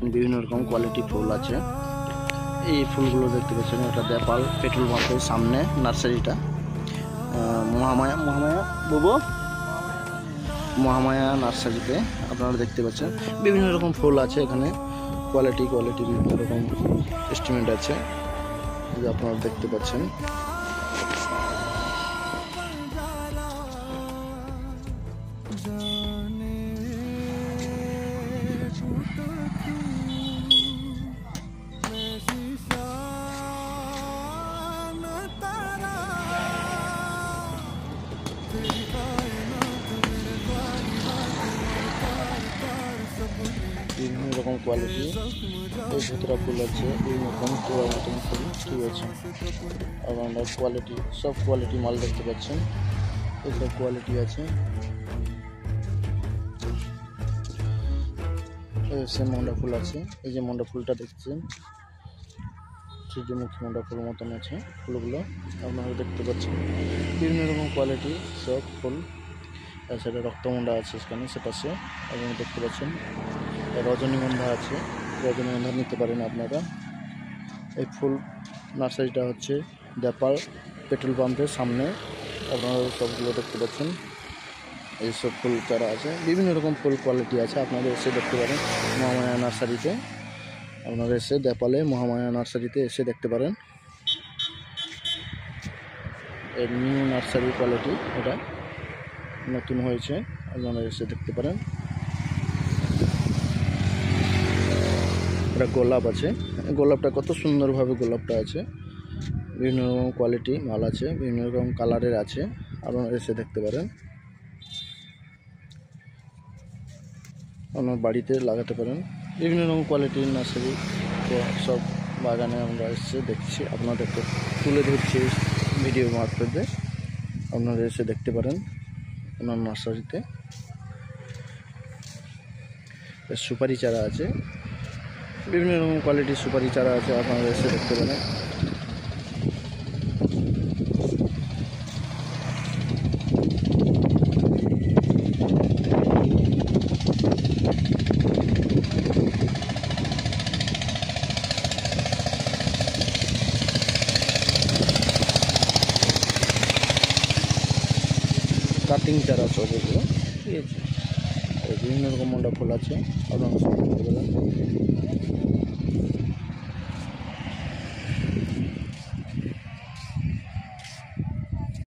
বিভিন্ন রকম quality full আছে। এই ফুলগুলো দেখতে পাচ্ছেন, এটা দেপাল পেট্রোল পাম্পের সামনে নার্সারিটা। মহামায়া মহামায়া বুবু মহামায়া নার্সারিতে আপনারা দেখতে পাচ্ছেন বিভিন্ন রকম ফুল আছে এখানে। কোয়ালিটি বিভিন্ন রকম এস্টিমেট আছে, যে আপনারা দেখতে পাচ্ছেন। বিভিন্ন রকম কোয়ালিটি এই ভুতরা ফুল আছে, বিভিন্ন রকম তোড়ার মতন ফুল ঠিক আছে। আপনারা কোয়ালিটি সব কোয়ালিটি মাল দেখতে পাচ্ছেন, এগুলো কোয়ালিটি আছে। সে মন্ডা ফুল আছে, এই যে মন্ডা ফুলটা দেখছেন সূর্যমুখী মন্ডা ফুল মতন আছে ফুলগুলো, আপনারা দেখতে পাচ্ছেন। বিভিন্ন রকম কোয়ালিটি সব ফুল। সেটা রক্তমন্ডা আছে সেখানে, সেপাশে আপনারা দেখতে পাচ্ছেন। রজনীগন্ধা আছে, রজনীগন্ধা নিতে পারেন আপনারা। এই ফুল নার্সারিটা হচ্ছে দেপাল পেট্রোল পাম্পের সামনে, আপনারা সবগুলো দেখতে পাচ্ছেন। এইসব ফুল চারা আছে, বিভিন্ন রকম ফুল কোয়ালিটি আছে, আপনারা এসে দেখতে পারেন মহামায়া নার্সারিতে। আপনারা এসে দেপালে মহামায়া নার্সারিতে এসে দেখতে পারেন। এর নিউ নার্সারি কোয়ালিটি, এটা নতুন হয়েছে, আপনারা এসে দেখতে পারেন। এটা গোলাপ আছে, গোলাপটা কত সুন্দরভাবে গোলাপটা আছে। বিভিন্ন রকম কোয়ালিটি মাল আছে, বিভিন্ন রকম কালারের আছে, আপনারা এসে দেখতে পারেন। আপনার বাড়িতে লাগাতে পারেন। বিভিন্ন রকম কোয়ালিটির নার্সারি তো সব বাগানে আমরা এসে দেখছি, আপনাদেরকে তুলে ধরছি ভিডিও মারফতে। আপনারা এসে দেখতে পারেন ওনার নার্সারিতে। সুপারি চারা আছে, বিভিন্ন রকম কোয়ালিটির সুপারি চারা আছে, আপনারা এসে দেখতে পারেন। কাটিং চারা সব এগুলো ঠিক আছে। বিভিন্ন রকম মন্ডা ফুল আছে, আপনারা সব দেখতে পারেন।